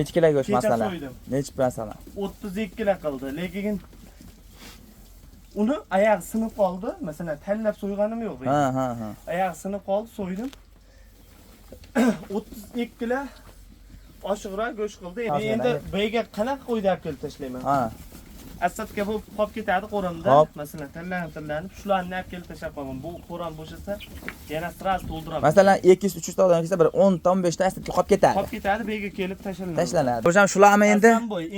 Necha kilo go'sht Kecha masalan? so'ydim. Necha masalan? 32 kilo qildi. Lekin uni oyoq sinib qoldi. Masalan, tallab so'yganim yo'q. Ha. Oyoq sinib qoldi, so'ydim. 32 kilo oshiqroq go'sht qildi. Endi beyga qanaqa qo'ydi olib kelib tashlayman. Ha. Asatga bu qolib ketadi qo'ramda. Masalan, tillanib shularni olib kelib tashlab qo'yaman. Bu qo'ram bo'shasa, yana sraz to'ldiraman. Masalan, 200-300 ta odam kelsa, bir 10 ta 15 ta asabga qolib ketadi. Qolib ketadi, beyga kelib tashlanadi. Tashlanadi. O'sham shularmi endi?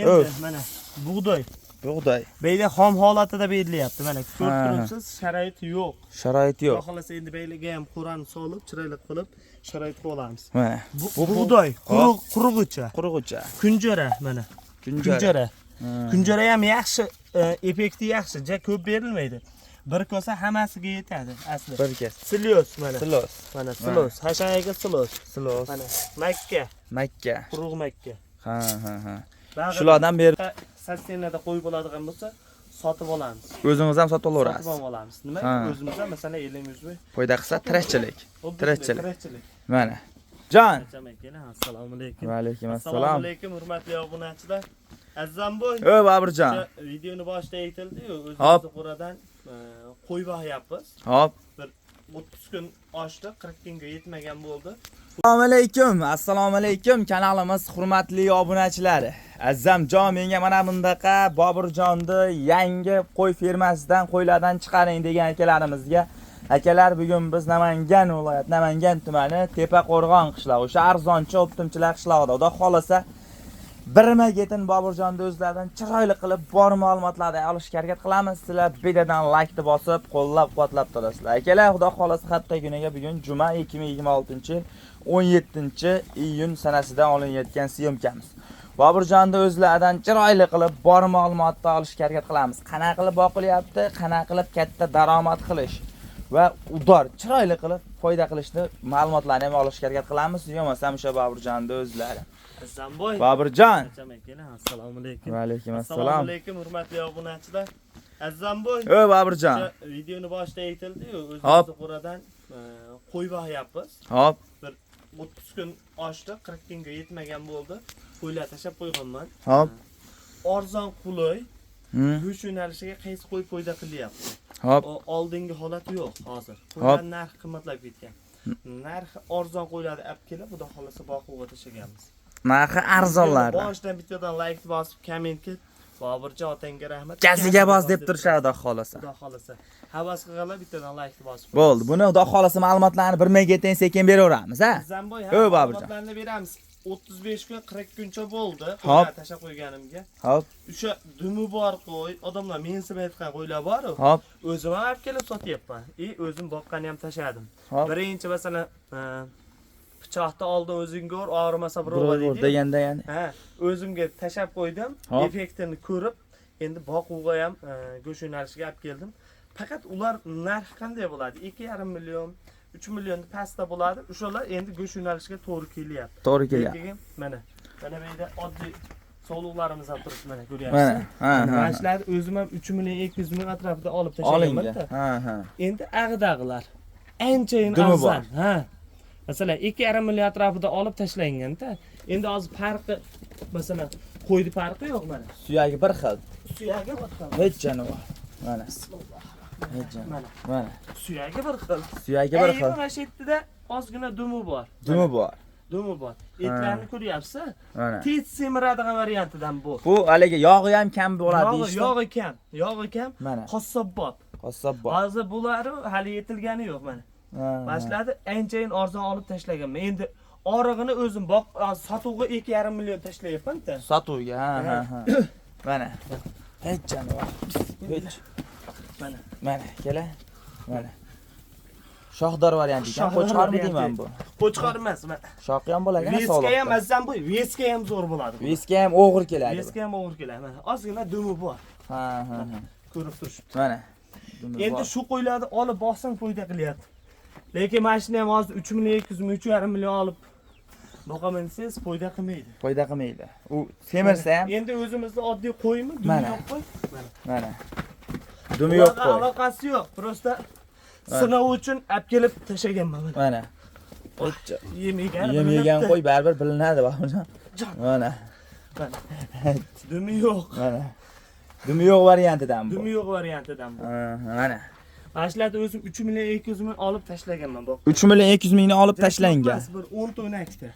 Endi mana bug'doy. Bug'doy. Beyda xom holatida beyilyapti. Mana ko'rib turibsiz, sharoit yo'q. Sharoit yo'q. Xohlasa endi beylarga ham qo'rani solib, chiroyli qilib sharoit qilamiz. Mana. Bug'doy, qurug'icha. Qurug'icha. Kunjara mana. Kunjara. Kunjara ham yaxshi, effekti yaxshi, ja ko'p berilmaydi. Bir kosa hammasiga yetadi asli. Bir kosa. Silos mana. Silos. Mana silos. Hashayaga silos. Silos. Mana Makka. Makka. Quruq Makka. Ha. Shulardan berib Sastenada qo'yib oladigan bo'lsa, sotib olamiz. o'zingiz ham sotib olasiz. Sotib olamiz. Nima? O'zimiz ham masalan 50-100 ming foyda qilsa tirikchilik. Tirikchilik. Mana. Jon. Assalomu alaykum. Va alaykum assalom. Assalomu alaykum, hurmatli obunachilar. Azizamboy. Baburjon. Videoni boshida aytildi-yu, o'zimiz qo'radan qo'y boqyapmiz. Hop. Bir 30 kun oshdi, 40 kunga yetmagan bo'ldi. Assalomu alaykum kanalimiz hurmatli obunachilari. Azizamjon, menga mana bundaqa Boburjonni yangi qo'y fermasidan qo'ylardan chiqaring degan akalarimizga. Akalar, bugun biz Namangan viloyat, Namangan tumani Tepaqo'rg'on qishlog'i, o'sha arzonchi optimchilar qishlog'ida, xudo xolasa birma-ketin Boburjonni o'zlaridan chiroyli qilib bor ma'lumotlarni olishga harakat qilamiz. Sizlar videodan like bosib, qo'llab-quvvatlab turasizlar. Akalar, xudo xolasa hatta kuniga bugun juma 2026-yil 17-iyun sanasidan olinayotgan syomkamiz. Boburjonni o'zlaridan chiroyli qilib bor ma'lumotni olishga harakat qilamiz. Qanaqa qilib boqilyapti, qanaqa qilib katta daromad qilish va udor chiroyli qilib foyda qilishni ma'lumotlarni ham olishga harakat qilamiz. Yo'masam o'sha Boburjonni o'zlari. Azizamboy. Boburjon. Assalomu alaykum. Va alaykum assalom. Assalomu alaykum, hurmatli obunachilar. Azizamboy. Boburjon. Videoni boshida aytildi-yu, o'zimiz qo'radan qo'y boqyapmiz. Hop. Bir 30 kun oshdi, 40 kunga yetmagan bo'ldi. Qo'ylar tashab qo'yganman. Hop. Arzon qulay. Go'sht yo'nalishiga qaysi qo'y foyda qilyapti? Hop. Oldingi holati yo'q hozir. Qo'ylar narxi qimmatlab ketgan. Narxi arzon qo'ylarni olib kelib, xudo xolasa boquvga tashlaganmiz. Narxi arzonlar. Boshdan bittadan like bosib, kommentga Boburjon otangga rahmat. Gaziga bos deb turishadi, xudo xolasa. Xudo xolasa. Havas qilganlar bittadan like bosib. Bo'ldi. Buni xudo xolasa ma'lumotlarni birma-ketin sekin beraveramiz, ha? Zamboy, Boburjon. ma'lumotlarni beramiz. 35 kun, 40 kuncha bo'ldi. Qo'ylar tashab qo'yganimga. Hop. O'sha dumi bor qo'y, odamlar mensimayotgan qo'ylar bor-ku. Hop. O'zim ham olib kelib sotyapman. O'zim boqqani ham tashadim. Birinchi masalan, pichoqni oldin o'zingga ur, og'rimasa birovga deydi. Deganda ya'ni. O'zimga tashab qo'ydim, effektini ko'rib, endi boquvga ham go'sht yo'nalishiga olib keldim. Faqat ular narxi qanday bo'ladi? 2,5 million, 3 million pastda bo'ladi. O'shalar endi go'sht yo'nalishiga to'g'ri kelyapti. To'g'ri kelyapti. Mana bu yerda oddiy sog'liqlarimiz ham turibdi, mana ko'ryapsiz. Mana shularni o'zim ham 3 million 200 ming atrofida olib tashlaganman-da. Endi ag'dag'lar anchayin arzon. Masalan, 2,5 million atrofida olib tashlanganda, endi hozir farqi, masalan, qo'ydi farqi yo'q mana. Suyagi bir xil. Suyagi bir xil. Hech jonivor. Mana. Mana. Suyagi bir xil. Suyagi bir xil. Mana shu yerda ozgina dumi bor. Dumi bor. Etlarni ko'ryapsiz? Mana. Tez semiradigan variantidan bu. Bu haliga yog'i ham kam bo'ladi deysiz. Yog'i kam. Mana. Qassobbop. Hozir bular hali yetilgani yo'q mana. Bashlarni anchayin arzon olib tashlaganman. Endi orig'ini o'zim sotuvga 2,5 million tashlayapman-da. Sotuvga, Mana. Hech jonivor. Hech. Mana, kela. Mana. Shohdor varianti ekan. Qo'chqormi deyman bu? Qo'chqor emas, mana. Shoqi ham bo'ladi, Veska ham azam bu, veska ham zo'r bo'ladi. Veska ham o'g'ir keladi. Veska ham o'g'ir keladi. Mana, ozgina dumi bor. Ko'rib turibsiz. Mana. Endi shu qo'ylarni olib boqsang foyda qilyapti. Lekin mashina ham hozir 3 million 200 ming, 3,5 million olib boqaman desangiz foyda qilmaydi. Foyda qilmaydi. U semirsa ham. Endi o'zimizda oddiy qo'ymi? Dumi yo'q qo'y. Mana. Dumi yo'q qo'y. Aloqasi yo'q. Prosta sinov uchun olib kelib tashlaganman. Mana. Yem yegan qo'y baribir bilinadi, Boburjon. Mana. Mana. Dumi yo'q. Mana. Dumi yo'q variantidan bu. Dumi yo'q variantidan bu. Mana. Mana shularni o'zim 3 million 200 ming olib tashlaganman bu. 3 million 200 mingni olib tashlangan. Bir 10 ta o'nakda.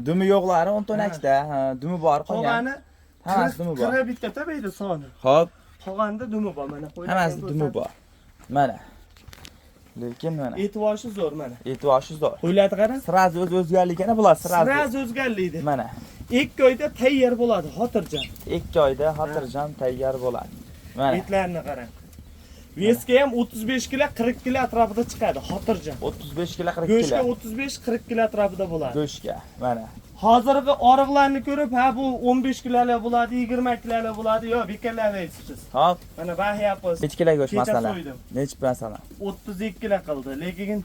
Dumi yo'qlari 10 ta o'nakda. Dumi bor qolgan. Qolgani hammasi dumi bor. Qira bitta tabaydi soni. Xo'p. Qolganda dumi bor mana qo'ydim. Hammasi dumi bor. Mana. Lekin mana. E'tiboshi zo'r mana. E'tiboshi zo'r. Qo'ylarni qarang. Sirazi o'zgarligini bular sirazi. Sirazi o'zgarlaydi. Mana. 2 oyda tayyor bo'ladi, xotirjam. 2 oyda xotirjam tayyor bo'ladi. Mana. Etlarni qarang. Veska ham 35 kg, 40 kg atrofida chiqadi, xotirjam. 35 kg 40 kg. Go'shtga 35-40 kg atrofida bo'ladi. Go'shtga. Mana. Hozirgi oriqlarni ko'rib, ha bu 15 kglar bo'ladi, 20 kglar bo'ladi, yo bekarlarni aytibsiz. Hop. Mana bahyapsiz. Necha kg go'sht masalan? Necha masalan? 32 kg qildi, lekin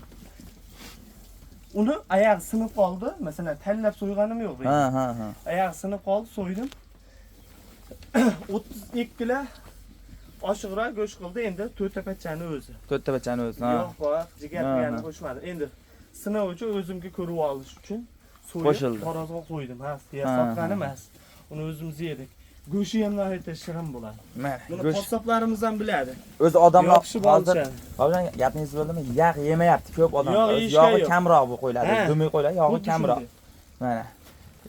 uni oyoq sinib qoldi. Masalan, tanlab so'yganim yo'q. Ha. Oyoq sinib qoldi, so'ydim. 32 kg oshiqroq go'sht qildi, endi to'rttapachani o'zi. To'rttapachani o'zi. Yo'q, bor, jigarni qo'shmadi. Endi sinov uchun o'zimga ko'rib olish uchun so'yib, tarozga qo'ydim. Ha, sotgan emas. Uni o'zimiz yedik. Go'shi ham nihoyatda shirin bo'ladi. Mana, buni qassoblarimiz ham biladi. O'zi odamlar hozir hozir gapingizni bo'ldimi? Yog' yemayapti ko'p odamlar. Yog'i kamroq bu qo'yiladi. Dumi qo'yiladi, yog'i kamroq. Mana.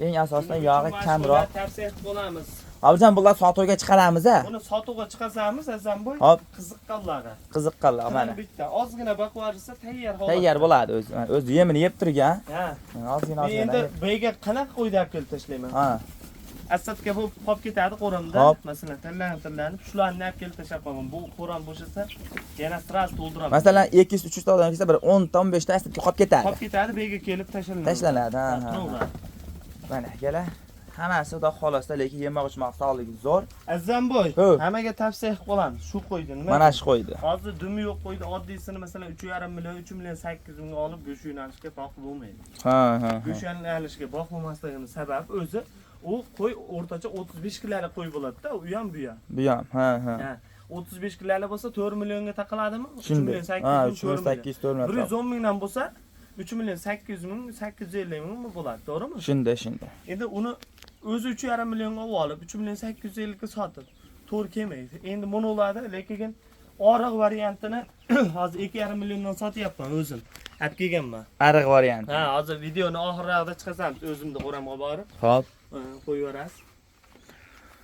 Eng asosiy yog'i kamroq. Tavsiya qilamiz. Abjan bular sotuvga chiqaramiz-a? Buni sotuvga chiqazamiz, Azamboy. Qiziqqanlarga. Qiziqqanlar mana. Bitta ozgina boqvarsa tayyor holat. Tayyor bo'ladi o'zi. O'zi yemini yeb turgan. Ha. Ozgina. Endi beyga qanaqa qo'yib kelib tashlayman? Ha. Asadga bu qolib ketadi qo'ramda. Masalan, tanlanib, shularni olib kelib tashlab qo'yaman. Bu qo'ram bo'shasa, yana stras to'ldiraman. Masalan, 200-300 ta odam kelsa, bir 10 ta 15 ta asadga qolib ketadi. Qolib ketadi, beyga kelib tashlanadi. Tashlanadi, ha. Mana, kela. Hammasi xudo xolosda, lekin yemoq-ichmoq sog'ligi zo'r. Azamboy, hammaga tavsiya qilib qolamiz. Shu qo'ydi, nima? Mana shu qo'ydi. Hozir dumi yo'q qo'ydi, oddiysini masalan 3,5 million, 3 million 800 ming olib go'sht yo'nalishga boqib bo'lmaydi. Ha. Go'sht yo'nalishga boqib bo'lmasligining sababi o'zi u qo'y o'rtacha 35 kglar qo'y bo'ladi-da, u ham bu ham. Bu ham, ha. 35 kglar bo'lsa 4 millionga taqiladimi? 3 million 800 ming, 110 mingdan bo'lsa 3 million 800 ming, 850 ming bo'ladi, to'g'rimi? Shunda. Endi uni o'zi 3,5 millionga olib, 3 million 850 ga sotib, to'g'ri kelmaydi. Endi buni oladi, lekin oriq variantini hozir 2,5 milliondan sotyapman o'zim. Olib kelganman. Ariq varianti. Ha, hozir videoni oxirida chiqarsam, o'zimni qo'ramga borib. Xo'p. Qo'yib yuborasiz.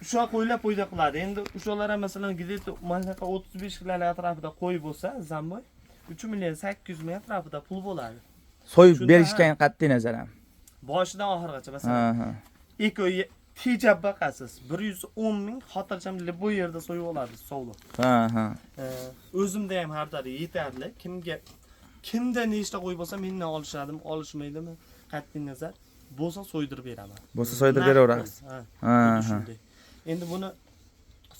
O'sha qo'ylar qo'yda qiladi. Endi o'shalar ham masalan gideti mana 35 kglar atrofida qo'y bo'lsa, Zamboy 3 million 800 ming atrofida pul bo'ladi. So'yib berishgan qat'iy nazaran. Boshidan oxirigacha masalan. Ekoy tejab baqasiz. 110 ming xotirjam bu yerda so'yib olasiz, sog'liq. Ha. O'zimda ham har doim yetarli. Kimda nechta qo'y bo'lsa mendan olishadimi, olishmaydimi? Qat'iy nazar. Bo'lsa so'ydirib beraman. Bo'lsa so'ydirib beraverasiz. Ha. Endi buni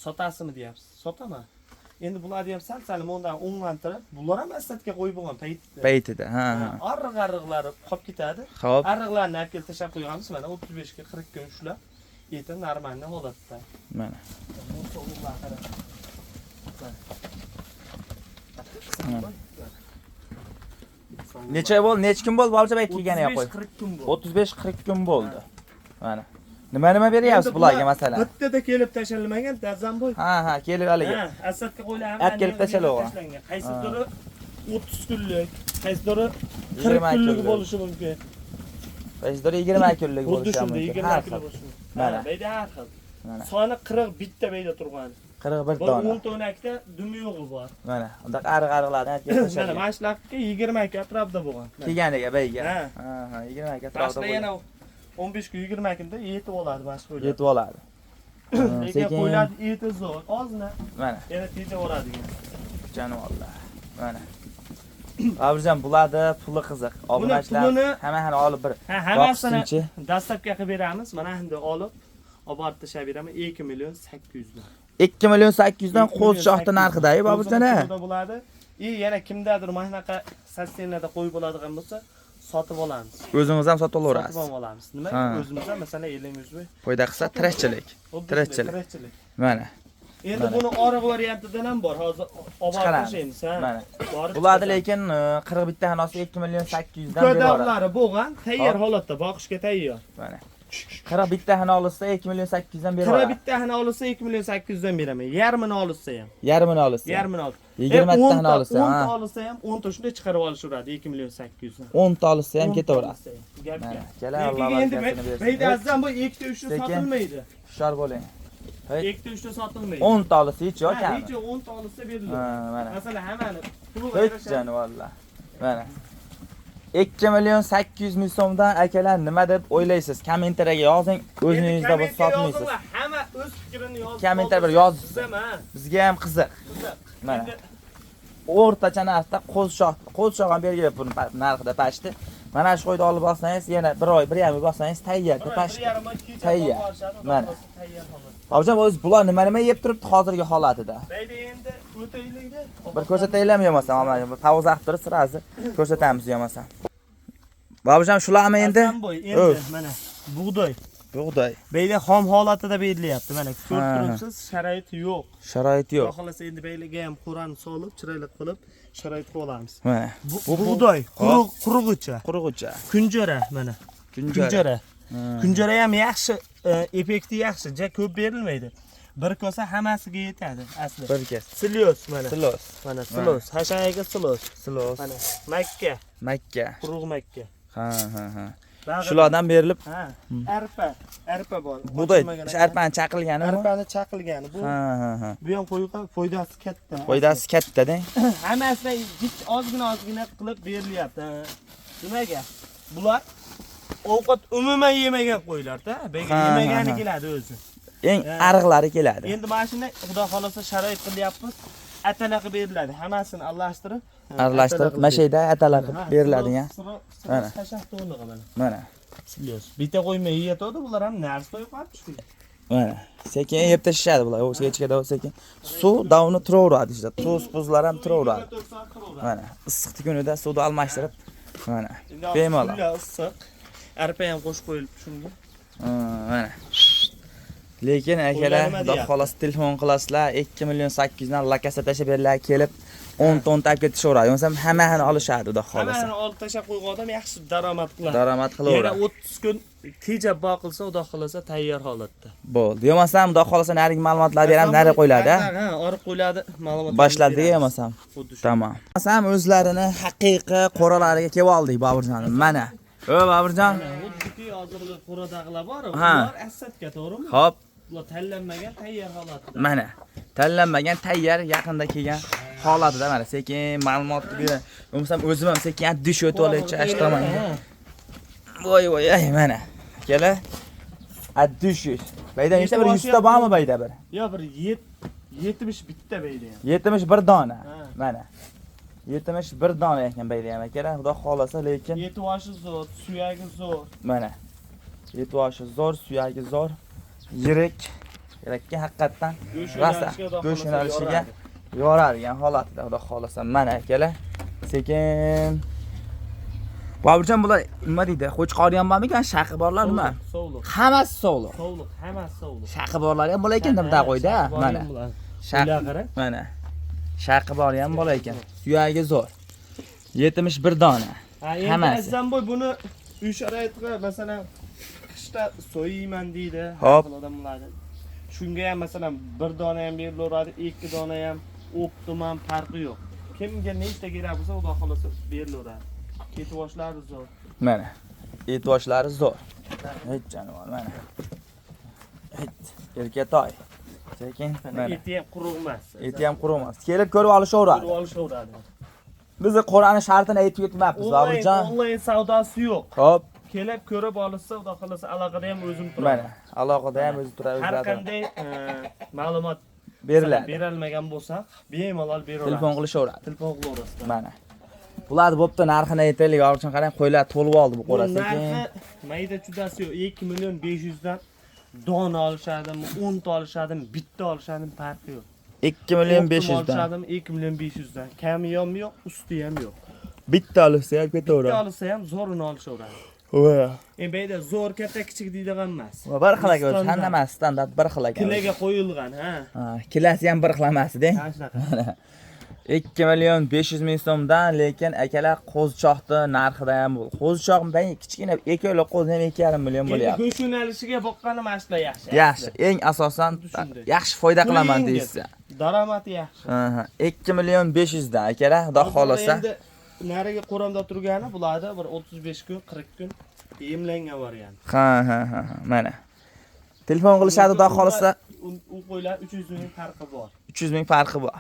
sotasizmi deyapsiz? Sotaman. Endi bular ham sal undan o'nglantirib, bular ham asadga qo'yib bo'lgan paytida. Ha. Ariq-ariqlari qolib ketadi. Xo'p. Ariqlarni olib kelib tashlab qo'yganmiz, mana 35 ga 40 kun ushlab, eti normalni holatda. Mana. Necha kun bo'ldi Bolchabek kelgani yo'q qo'y? 35-40 kun bo'ldi. Mana. Nima beryapsiz bularga masalan? Bittada kelib tashlanmagan Azamboy. Ha, kelib haligi. Ha, asadga qo'ylar ham olib kelib tashlangan. Qaysi turi 30 kunlik, qaysi turi 40 kunlik bo'lishi mumkin. Qaysi turi 20 kunlik bo'lishi mumkin. 20 kunlik bo'lishi mumkin. Mana, beyda har xil. Soni 40 bitta beyda turgan. 41 dona. 10 ta o'nakda dumi yo'g'i bor. Mana, unda ariq-ariqlarni olib kelib tashlangan. Mana, mashlarga 20 ga atrofda bo'lgan. Kelganiga beyga. Ha, 20 ga atrofda bo'lgan. Yana 15 kun 20 kunda yetib oladi mana shu qo'ylar. Yetib oladi. Lekin qo'ylar eti zo'r, ozmi? Mana. Yana tejaveradigan. Janovollar. Mana. Abirjon bularni puli qiziq. Obunachilar hamma olib bir. Ha, hammasini dastlabga qilib beramiz. Mana endi olib borib tashlab beraman 2 million 800 dan. 2 million 800 dan qo'z shoxta narxida-yu Abirjon-a. Bo'ladi. Yana kimdadir mana shunaqa sostenada qo'yib bo'ladigan bo'lsa, sotib olamiz. O'zingiz ham sotib olasiz. Sotib olamiz. Nima? O'zimiz ham masalan 50 ming. Foyda qilsa tirikchilik. Mana. Endi buni oriq variantidan ham bor. Hozir olib tashlaymiz, ha. Mana. Bularni lekin 41 ta xonasi 2 million 800 dan beradi. Kodavlari bo'lgan, tayyor holatda boqishga tayyor. Mana. Qira bittani olsa 2 million 800 dan Qira beraman. bittani olsa 2 million 800 dan beraman. Yarmini olsa ham. Yarmini olsa. Yarmini olsa. 20 tani olsa, 10 ha. ta olsa ham 10 ta shunday chiqarib olishaveradi 2 million 800 dan. 10 ta olsa ham ketaveradi. Gapga. Mana, kela Alloh barkasini bersin. Meyda azam bu 2 ta 3 ta sotilmaydi. Hushyor bo'ling. 2 ta 3 ta sotilmaydi. 10 ta olsa hech yo'q kam. Hech 10 ta olsa beriladi. Mana. Masalan, hammani puli Hech jani vallah. Mana. 2 million 800 ming so'mdan akalar nima deb o'ylaysiz? Kommentariyaga yozing. O'zingizda bo'lsa sotmaysiz. Hamma o'z fikrini yozib. Kommentar bir yozib. Bizga ham qiziq. Mana. O'rtacha narxda qo'lshoq ham bergan buni narxida pashti. Mana shu qo'yda olib olsangiz, yana 1 oy, 1,5 oy bo'lsangiz tayyorda pashti. Tayyor. Mana. Hozir o'z bular nima yeb turibdi hozirgi holatida. Mayli endi o'taylikda. Bir ko'rsataylarmi yo'masa, mana pauzaq turib sirazi ko'rsatamiz yo'masa. Babujam shularmi endi? Endi mana bug'doy. Bug'doy. Beyda xom holatida berilyapti. Mana ko'rib turibsiz, sharoit yo'q. Sharoit yo'q. Xohlasa endi beyliga ham Qur'on solib, chiroyli qilib sharoit qilib olamiz. Mana. Bu bug'doy, qurug'icha. Qurug'icha. Kunjara mana. Kunjara. Kunjara ham yaxshi, effekti yaxshi, ja ko'p berilmaydi. Bir kosa hammasiga yetadi asli. Bir kes. Silyos mana. Silos. Mana silos, hashayga silos. Silos. Mana Makka. Makka. Quruq Makka. Ha. Shulardan berilib, ha, arpa bor. bug'doy, arpani chaqilgani. Arpani chaqilgani bu. Ha. Bu ham qo'ygan foydasi katta. Foydasi katta-da. Hammasidan ozgina qilib berilyapti. Nimaga? Bular ovqat umuman yemagan qo'ylar-da. Bega yemagani keladi o'zi. Eng ariqlari keladi. Endi mana shunday xudo xolasa sharoit qilyapmiz. Atalaqa beriladi. Hammasini aralashtirib, mashayda atalaqa beriladi ya. Mana. Tashaq to'g'lig'i mana. Mana. Silyos. Bitta qo'ymay yeyatadi, bular ham narsa qo'yib qolibdi. Mana. Sekin yeb tashlashadi bular. O'chga sekin. Suv davni turaveradi ishda. Tuz-puzlar ham turaveradi. Mana. Issiq kunida suvni almashtirib, mana. Bemalol. Issiq. Arpa ham qo'shib qo'yilib shunga. Mana. Lekin akalar, xudo xolos telefon qilasizlar, 2 million 800 dan lakasa tashib berlar kelib 10 ton tap ketishaveradi. Yo'qsa hammasini olishadi, xudo xolos. Hammasini olib tashab qo'ygan odam yaxshi daromad qiladi. Daromad qilaveradi. Yana 30 kun tejab boqilsa, xudo xolasa tayyor holatda. Bo'ldi. Yo'qsa xudo xolasa narigi ma'lumotlarni ham nari qo'yiladi. Ha, orib qo'yiladi ma'lumotlar. Boshladi yo'qsa. Tamom. Ham o'zlarini haqiqiy qoralariga kelib oldik, Boburjonim. Mana. Boburjon. Xuddi hozirgi qoradag'lar bor, ular asatga, to'g'rimi? Xo'p. Ular tanlanmagan tayyor holatda. Mana. Tanlanmagan tayyor yaqinda kelgan holatida mana sekin ma'lumotni berib, bo'lmasam o'zim ham sekin dish o'tib olaychi ashtaman. Voy, ay mana. Kela. Addish. Bayda nechta bir 100 ta bormi bayda bir? Yo'q, bir 70 bitta bayda ham. 71 dona. Mana. 71 dona ekan bayda ham akalar. Xudo xolasa lekin Yetvoshi zo'r, suyagi zo'r. Mana. Yetvoshi zo'r, suyagi zo'r. Yirik. Kerakki haqiqatan rasa go'sht yo'nalishiga yoradigan holatda xudo xolasa. Mana akalar. Sekin Boburjon bular nima deydi? Qo'chqori ham bormikan? Shaqi borlar nima? Sovliq. Hammasi sovliq. Sovliq, hammasi sovliq. Shaqi borlar ham bo'lar ekan deb qo'yda. Mana. Shaqi. Mana. Shaqi bor ham bo'lar ekan. Suyagi zo'r. 71 dona. Hammasi. Azamboy buni uy sharoitiga masalan qishda so'yiyman deydi. Hop. Odamlarni. Shunga ham masalan 1 dona ham berilaveradi, 2 dona ham optimum farqi yo'q. Kimga nechta kerak bo'lsa, xudo xolasa berilaveradi. Etvoshlari zo'r. Mana. Etvoshlari zo'r. Hech jonivor mana. Erkatoy. Sekin mana. Eti ham quruq emas. Eti ham quruq emas. Kelib ko'rib olishaveradi. Ko'rib olishaveradi. Biz Qur'oni shartini aytib o'tmayapmiz, Boburjon. Onlayn savdosi yo'q. Xo'p. Kelib ko'rib olsa, xudo xolasa aloqada ham o'zim turaman. Mana, aloqada ham o'zi turadi. Har qanday ma'lumot beriladi. Berilmagan bo'lsa, bemalol beraveradi. Telefon qilishaveradi. Telefon qilaverasiz. Mana. Bular bo'pti, narxini aytaylik, Boburjon qarang, qo'ylar to'lib oldi bu qo'rasi. Narxi mayda chudasi yo'q. 2 million 500 dan dona olishadimi, 10 ta olishadimi, bitta olishadimi farqi yo'q. 2 million 500 dan. olishadimi, 2 million 500 dan. Kami ham yo'q, usti ham yo'q. Bitta olsa ham ketaveradi. Bitta olsa ham zo'rini olishaveradi. Va. Endi zo'r katta kichik deydigan emas. Bir xil ekan, hamma standart bir xil ekan. Kilaga qo'yilgan, ha. Ha, kilasi ham bir xil emas-da. Ha, shunaqa. 2 million 500 ming so'mdan, lekin akalar qo'zichoqni narxida ham bu. Qo'zichoq ben kichkina ekala qo'z ham 2,5 million bo'lyapti. Go'sht yo'nalishiga boqqani mana shular yaxshi. Yaxshi, eng asosan yaxshi foyda qilaman deysiz. Daromadi yaxshi. 2 million 500 dan akalar, xudo xolasa. Endi nariga qo'ramda turgani bularda bir 35 kun, 40 kun emlangan variant. Ha. Mana. Telefon qilishadi, xudo xolasa. U qo'ylar 300 ming farqi bor. 300 ming farqi bor.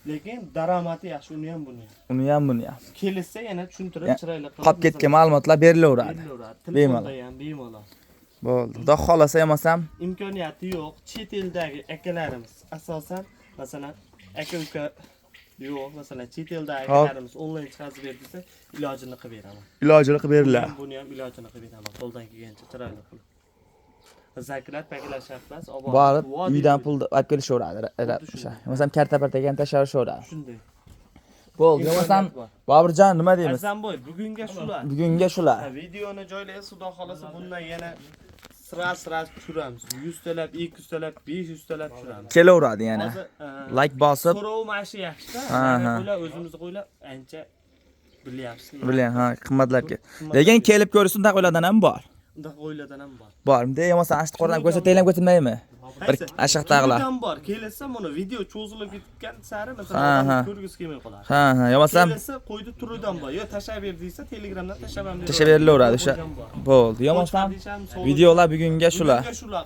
Lekin daromadi yaxshi, uni ham buni. Buni ham. Kelsa yana tushuntirib chiroyli qilib. Qolib ketgan ma'lumotlar berilaveradi. Telefonda ham bemalol. Bo'ldi. Xudo xolasa emasam Imkoniyati yo'q. Chet eldagi akalarimiz asosan, masalan, aka-uka yo'q, masalan, chet eldagi akalarimiz onlayn chiqarib ber desa, ilojini qilib beraman. Ilojini qilib beriladi. Buni ham ilojini qilib beraman, qo'ldan kelgancha chiroyli qilib. Zaklat paklash shaflas, borib uydan pulni olib kelishaveradi. Masalan, karta-partaga ham tashlaveradi. Shunday. Bo'ldi. Masalan, Boburjon nima deymiz? Azamboy, bugunga shular. Bugunga shular. Videoni joylaysiz, xudo xolasa bundan yana sira tushiramiz. 100 talab, 200 talab, 500 talab tushiramiz. Kelaveradi yana. Like bosib. So'rov mashi yaxshi-da. Bular o'zimizni qo'ylar ancha bilyapsiz. Ha, qimmatlab ket. Lekin kelib ko'rsin, unda qo'ylardan ham bor. Unda qo'ylardan ham bor. Bormi? Masalan, ashti qo'rdan ko'rsataylar ko'rsatmaymi? Bir ashiq tag'lar. Ham bor. Kelsa, buni video cho'zilib ketgan sari masalan ko'rgisi kelmay qolar. Ha, yo'masam kelsa qo'ydi turidan bor. Yo tashlab ber deysa, Telegramdan tashlab ham tashlab berilaveradi o'sha. Bo'ldi. Yo'masam videolar bugunga shular.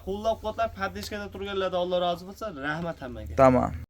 Qo'llab-quvvatlab, paddishkada turganlardan Alloh rozi bo'lsa, rahmat hammaga. Tamom.